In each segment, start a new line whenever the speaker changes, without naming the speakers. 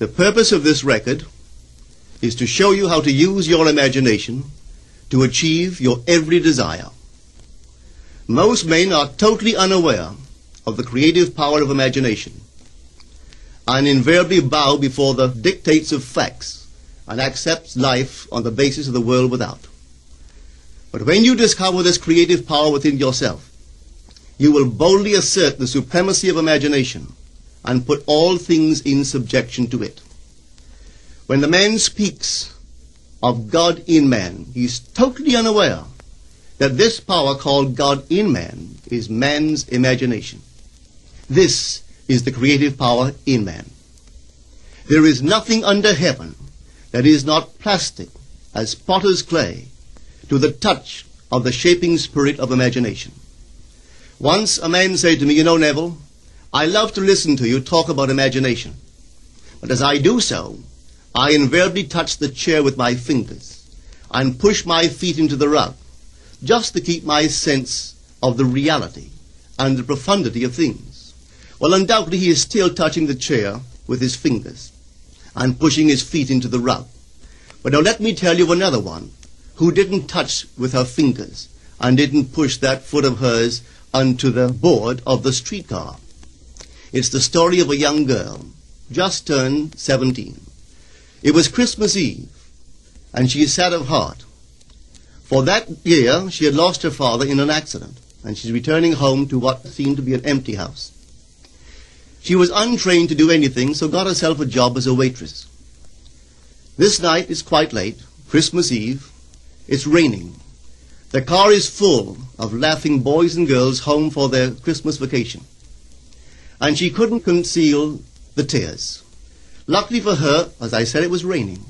The purpose of this record is to show you how to use your imagination to achieve your every desire. Most men are totally unaware of the creative power of imagination and invariably bow before the dictates of facts and accept life on the basis of the world without. But when you discover this creative power within yourself, you will boldly assert the supremacy of imagination and put all things in subjection to it. When the man speaks of God in man, he is totally unaware that this power called God in man is man's imagination. This is the creative power in man. There is nothing under heaven that is not plastic as potter's clay to the touch of the shaping spirit of imagination. Once a man said to me, "You know, Neville, I love to listen to you talk about imagination. But as I do so, I invariably touch the chair with my fingers and push my feet into the rug, just to keep my sense of the reality and the profundity of things." Well, undoubtedly he is still touching the chair with his fingers and pushing his feet into the rug. But now let me tell you another one who didn't touch with her fingers and didn't push that foot of hers onto the board of the streetcar. It's the story of a young girl, just turned 17. It was Christmas Eve, and she is sad of heart. For that year, she had lost her father in an accident, and she's returning home to what seemed to be an empty house. She was untrained to do anything, so got herself a job as a waitress. This night is quite late, Christmas Eve. It's raining. The car is full of laughing boys and girls home for their Christmas vacation. And she couldn't conceal the tears. Luckily for her, as I said, it was raining.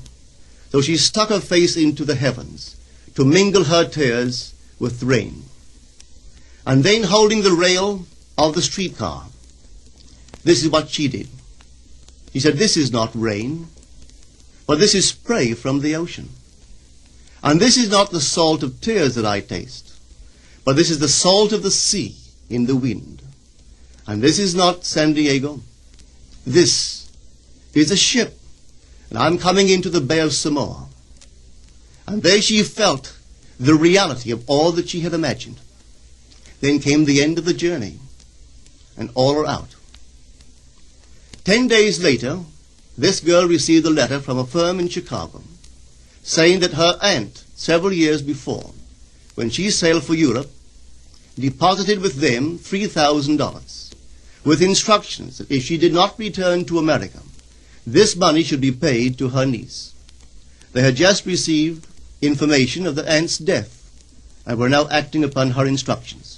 So she stuck her face into the heavens to mingle her tears with the rain. And then, holding the rail of the streetcar, this is what she did. She said, "This is not rain, but this is spray from the ocean. And this is not the salt of tears that I taste, but this is the salt of the sea in the wind. And this is not San Diego. This is a ship, and I'm coming into the Bay of Samoa." And there she felt the reality of all that she had imagined. Then came the end of the journey, and all are out. 10 days later, this girl received a letter from a firm in Chicago saying that her aunt, several years before, when she sailed for Europe, deposited with them $3,000 with instructions that if she did not return to America, this money should be paid to her niece. They had just received information of the aunt's death and were now acting upon her instructions.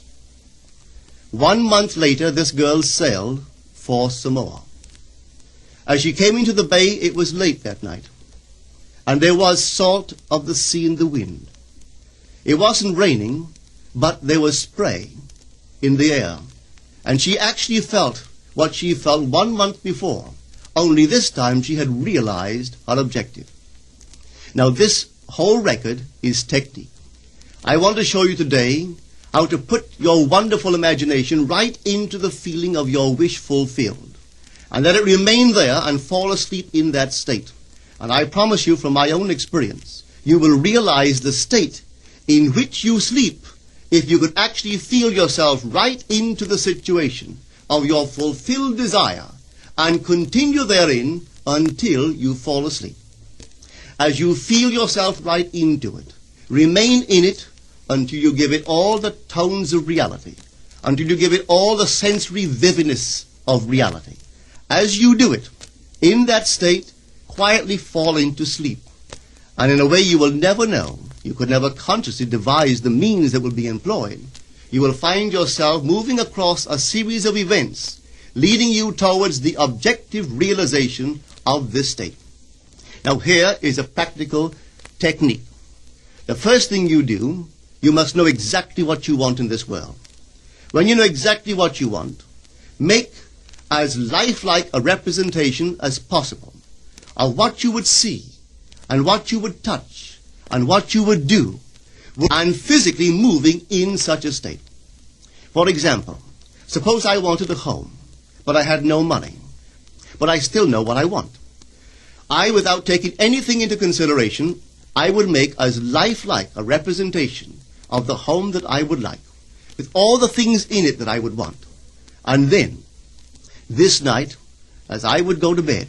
1 month later, this girl sailed for Samoa. As she came into the bay, it was late that night, and there was salt of the sea in the wind. It wasn't raining, but there was spray in the air, and she actually felt what she felt 1 month before, only this time she had realized her objective. Now this whole record is technique. I want to show you today how to put your wonderful imagination right into the feeling of your wish fulfilled, and let it remain there and fall asleep in that state. And I promise you from my own experience, you will realize the state in which you sleep if you could actually feel yourself right into the situation of your fulfilled desire and continue therein until you fall asleep. As you feel yourself right into it, remain in it until you give it all the tones of reality, until you give it all the sensory vividness of reality. As you do it, in that state, quietly fall into sleep. And in a way you will never know, you could never consciously devise the means that will be employed, you will find yourself moving across a series of events leading you towards the objective realization of this state. Now here is a practical technique. The first thing you do, you must know exactly what you want in this world. When you know exactly what you want, make as lifelike a representation as possible of what you would see and what you would touch and what you would do and physically moving in such a state. For example, suppose I wanted a home, but I had no money, but I still know what I want. without taking anything into consideration, I would make as lifelike a representation of the home that I would like, with all the things in it that I would want. And then, this night, as I would go to bed,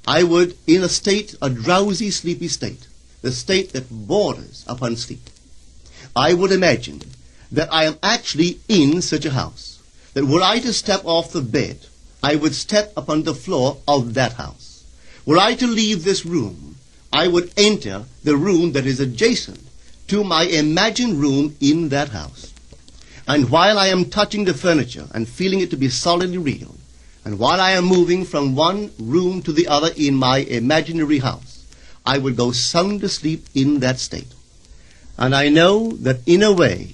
I would, in a drowsy, sleepy state, the state that borders upon sleep, I would imagine that I am actually in such a house, that were I to step off the bed, I would step upon the floor of that house. Were I to leave this room, I would enter the room that is adjacent to my imagined room in that house. And while I am touching the furniture and feeling it to be solidly real, and while I am moving from one room to the other in my imaginary house, I would go sound asleep in that state. And I know that in a way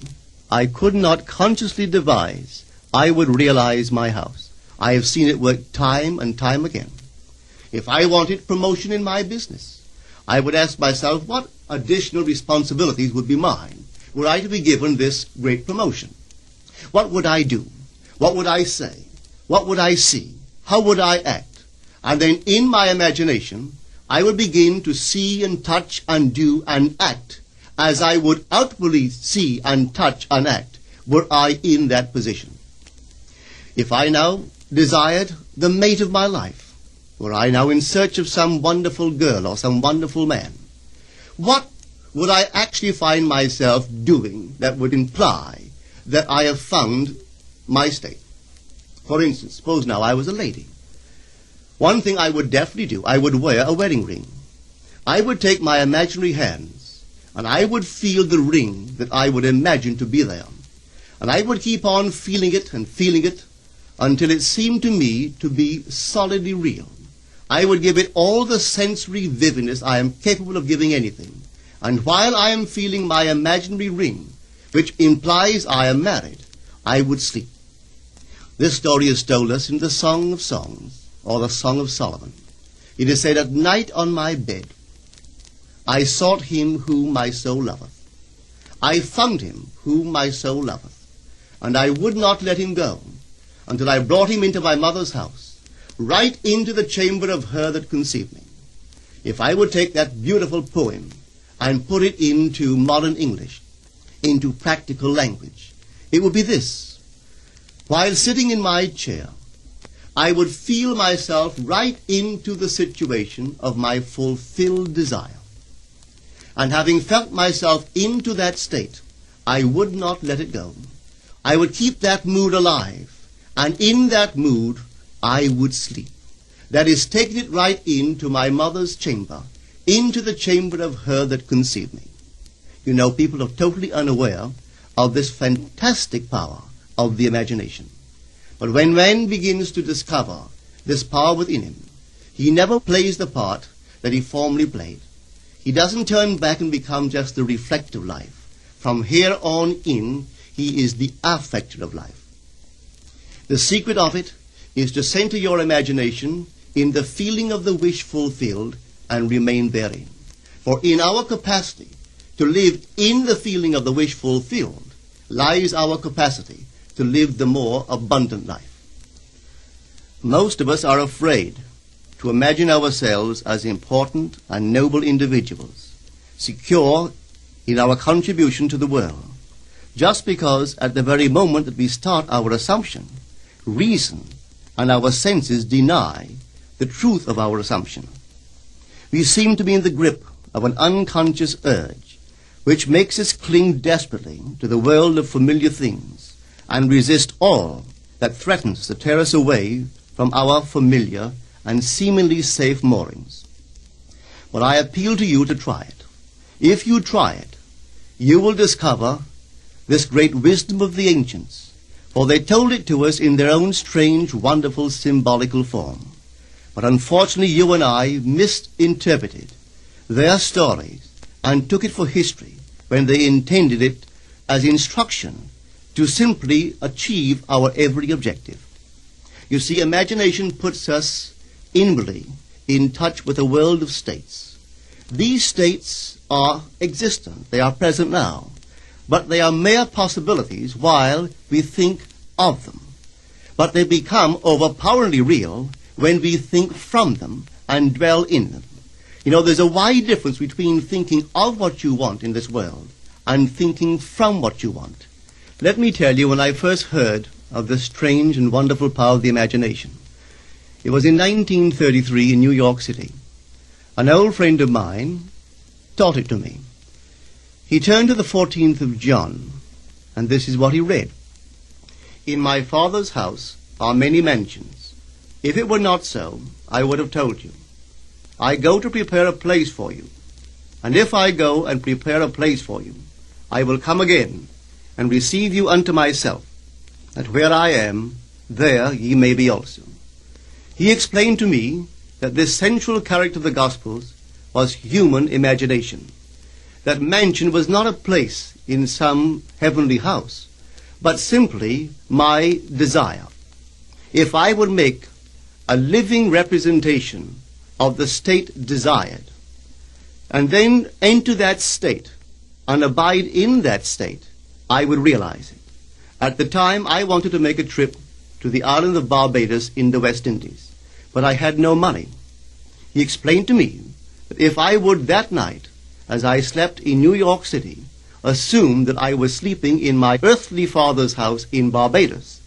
I could not consciously devise, I would realize my house. I have seen it work time and time again. If I wanted promotion in my business, I would ask myself what additional responsibilities would be mine were I to be given this great promotion. What would I do? What would I say? What would I see? How would I act? And then in my imagination, I would begin to see and touch and do and act as I would outwardly see and touch and act were I in that position. If I now desired the mate of my life, were I now in search of some wonderful girl or some wonderful man, what would I actually find myself doing that would imply that I have found my state? For instance, suppose now I was a lady. One thing I would definitely do, I would wear a wedding ring. I would take my imaginary hands and I would feel the ring that I would imagine to be there. And I would keep on feeling it until it seemed to me to be solidly real. I would give it all the sensory vividness I am capable of giving anything. And while I am feeling my imaginary ring, which implies I am married, I would sleep. This story is told us in the Song of Songs, or the Song of Solomon. It is said, "At night on my bed, I sought him whom my soul loveth. I found him whom my soul loveth, and I would not let him go, until I brought him into my mother's house, right into the chamber of her that conceived me." If I would take that beautiful poem and put it into modern English, into practical language, it would be this. While sitting in my chair, I would feel myself right into the situation of my fulfilled desire. And having felt myself into that state, I would not let it go. I would keep that mood alive, and in that mood I would sleep. That is, taking it right into my mother's chamber, into the chamber of her that conceived me. You know, people are totally unaware of this fantastic power of the imagination. But when man begins to discover this power within him, he never plays the part that he formerly played. He doesn't turn back and become just the reflector of life. From here on in, he is the affecter of life. The secret of it is to center your imagination in the feeling of the wish fulfilled and remain therein. For in our capacity to live in the feeling of the wish fulfilled lies our capacity to live the more abundant life. Most of us are afraid to imagine ourselves as important and noble individuals, secure in our contribution to the world, just because at the very moment that we start our assumption, reason and our senses deny the truth of our assumption. We seem to be in the grip of an unconscious urge which makes us cling desperately to the world of familiar things and resist all that threatens to tear us away from our familiar and seemingly safe moorings. But I appeal to you to try it. If you try it, you will discover this great wisdom of the ancients, for they told it to us in their own strange, wonderful, symbolical form. But unfortunately, you and I misinterpreted their stories and took it for history when they intended it as instruction to simply achieve our every objective. You see, imagination puts us inwardly in touch with a world of states. These states are existent. They are present now. But they are mere possibilities while we think of them. But they become overpoweringly real when we think from them and dwell in them. You know, there's a wide difference between thinking of what you want in this world and thinking from what you want. Let me tell you, when I first heard of the strange and wonderful power of the imagination, it was in 1933 in New York City. An old friend of mine taught it to me. He turned to the 14th of John, and this is what he read. In my Father's house are many mansions. If it were not so, I would have told you. I go to prepare a place for you. And if I go and prepare a place for you, I will come again and receive you unto myself, that where I am, there ye may be also. He explained to me that this central character of the Gospels was human imagination. That mansion was not a place in some heavenly house, but simply my desire. If I would make a living representation of the state desired, and then enter that state and abide in that state, I would realize it. At the time, I wanted to make a trip to the island of Barbados in the West Indies, but I had no money. He explained to me that if I would that night, as I slept in New York City, assume that I was sleeping in my earthly father's house in Barbados,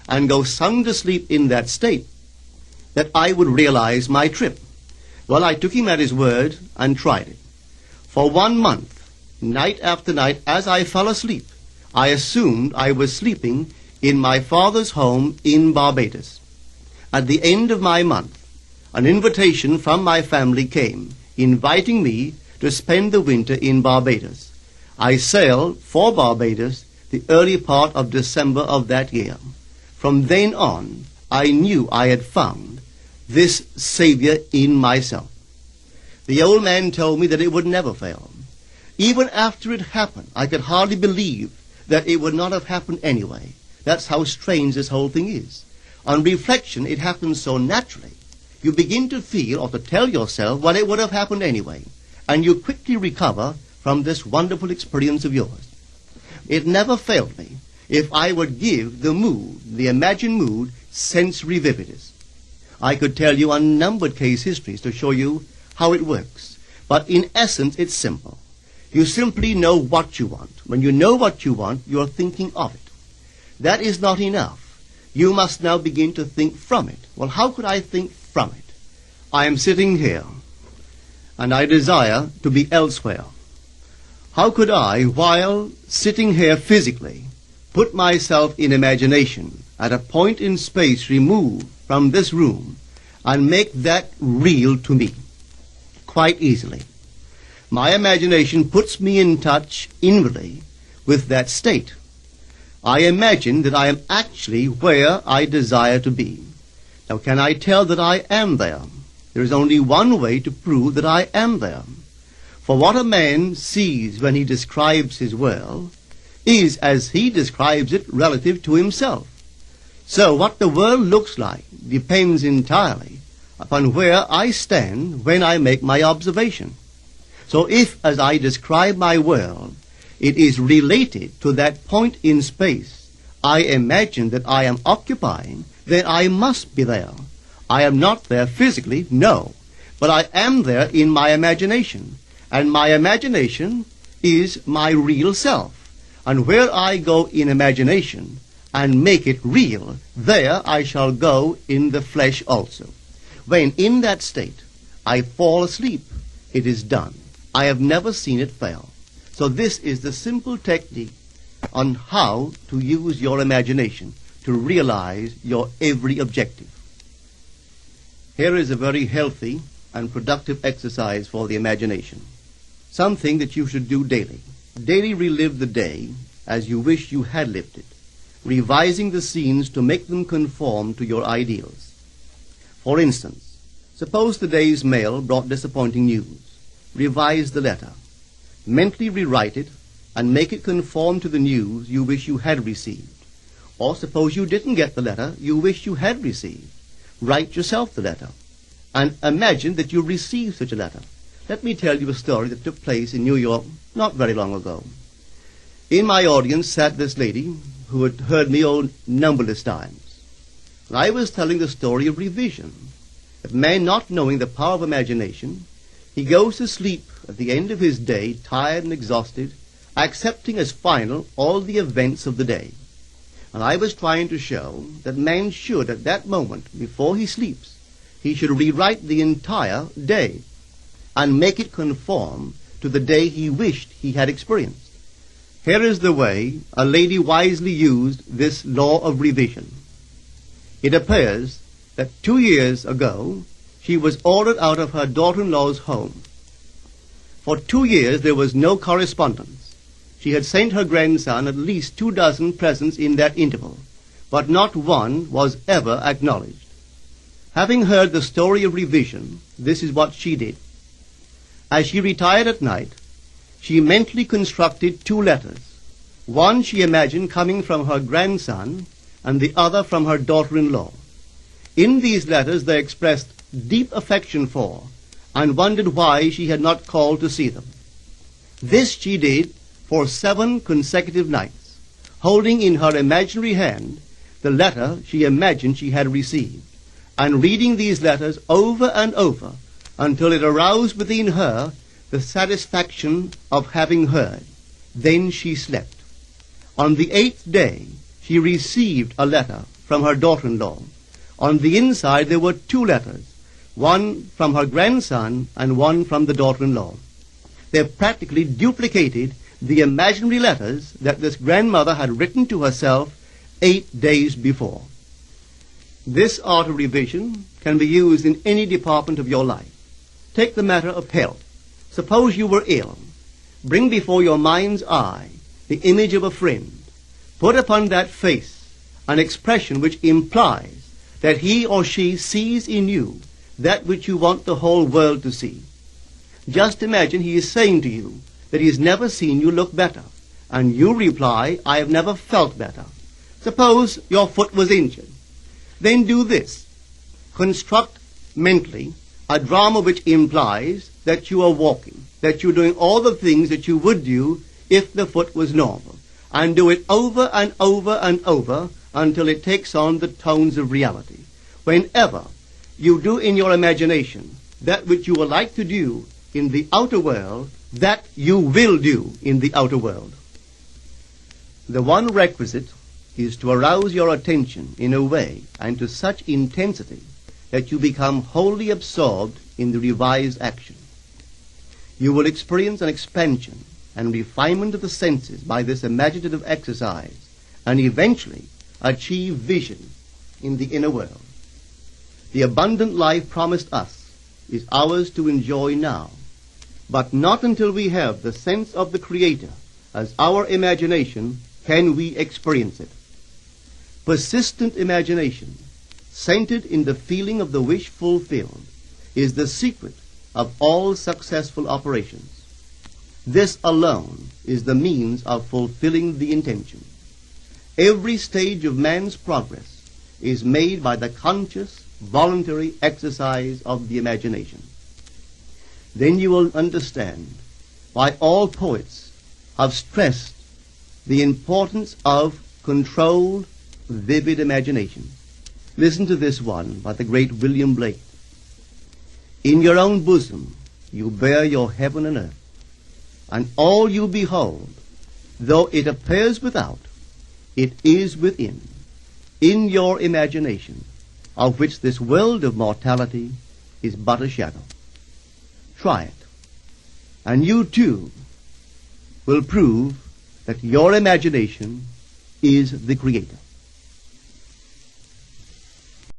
and go sound asleep in that state, that I would realize my trip. Well, I took him at his word and tried it. For 1 month, night after night, as I fell asleep, I assumed I was sleeping in my father's home in Barbados. At the end of my month, an invitation from my family came, inviting me to spend the winter in Barbados. I sailed for Barbados the early part of December of that year. From then on, I knew I had found this Savior in myself. The old man told me that it would never fail. Even after it happened, I could hardly believe that it would not have happened anyway. That's how strange this whole thing is. On reflection, it happens so naturally. You begin to feel or to tell yourself, well, it would have happened anyway. And you quickly recover from this wonderful experience of yours. It never failed me if I would give the mood, the imagined mood, sensory vividness. I could tell you unnumbered case histories to show you how it works. But in essence, it's simple. You simply know what you want. When you know what you want, you're thinking of it. That is not enough. You must now begin to think from it. Well, how could I think from it? I am sitting here, and I desire to be elsewhere. How could I, while sitting here physically, put myself in imagination at a point in space removed from this room and make that real to me? Quite easily. My imagination puts me in touch inwardly with that state. I imagine that I am actually where I desire to be. Now, can I tell that I am there? There is only one way to prove that I am there. For what a man sees when he describes his world is as he describes it relative to himself. So what the world looks like depends entirely upon where I stand when I make my observation. So if, as I describe my world, it is related to that point in space I imagine that I am occupying, then I must be there. I am not there physically, no, but I am there in my imagination. And my imagination is my real self. And where I go in imagination and make it real, there I shall go in the flesh also. When in that state I fall asleep, it is done. I have never seen it fail. So this is the simple technique on how to use your imagination to realize your every objective. Here is a very healthy and productive exercise for the imagination. Something that you should do daily. Daily relive the day as you wish you had lived it, revising the scenes to make them conform to your ideals. For instance, suppose the day's mail brought disappointing news. Revise the letter. Mentally rewrite it and make it conform to the news you wish you had received. Or suppose you didn't get the letter you wish you had received. Write yourself the letter and imagine that you received such a letter. Let me tell you a story that took place in New York not very long ago. In my audience sat this lady who had heard me numberless times. And I was telling the story of revision. that man, not knowing the power of imagination, he goes to sleep at the end of his day, tired and exhausted, accepting as final all the events of the day. And I was trying to show that man should, at that moment, before he sleeps, he should rewrite the entire day and make it conform to the day he wished he had experienced. Here is the way a lady wisely used this law of revision. It appears that 2 years ago she was ordered out of her daughter-in-law's home. For 2 years there was no correspondence. She had sent her grandson at least 24 presents in that interval, but not one was ever acknowledged. Having heard the story of revision, this is what she did. As she retired at night, she mentally constructed 2 letters. One she imagined coming from her grandson, and the other from her daughter-in-law. In these letters they expressed deep affection for, and wondered why she had not called to see them. This she did for 7 consecutive nights, holding in her imaginary hand the letter she imagined she had received, and reading these letters over and over until it aroused within her the satisfaction of having heard. Then she slept. On the 8th day, she received a letter from her daughter-in-law. On the inside there were 2 letters, one from her grandson and one from the daughter-in-law. They practically duplicated the imaginary letters that this grandmother had written to herself 8 days before. This art of revision can be used in any department of your life. Take the matter of health. Suppose you were ill. Bring before your mind's eye the image of a friend. Put upon that face an expression which implies that he or she sees in you that which you want the whole world to see. Just imagine he is saying to you that he has never seen you look better, and you reply, I have never felt better. Suppose your foot was injured. Then do this. Construct mentally a drama which implies that you are walking, that you're doing all the things that you would do if the foot was normal, and do it over and over and over until it takes on the tones of reality. Whenever you do in your imagination that which you would like to do in the outer world, that you will do in the outer world. The one requisite is to arouse your attention in a way and to such intensity that you become wholly absorbed in the revised action. You will experience an expansion and refinement of the senses by this imaginative exercise, and eventually achieve vision in the inner world. The abundant life promised us is ours to enjoy now, but not until we have the sense of the Creator as our imagination can we experience it. Persistent imagination, centered in the feeling of the wish fulfilled, is the secret of all successful operations. This alone is the means of fulfilling the intention. Every stage of man's progress is made by the conscious, voluntary exercise of the imagination. Then you will understand why all poets have stressed the importance of controlled, vivid imagination. Listen to this one by the great William Blake. In your own bosom you bear your heaven and earth, and all you behold, though it appears without, it is within, in your imagination, of which this world of mortality is but a shadow. Try it, and you too will prove that your imagination is the Creator.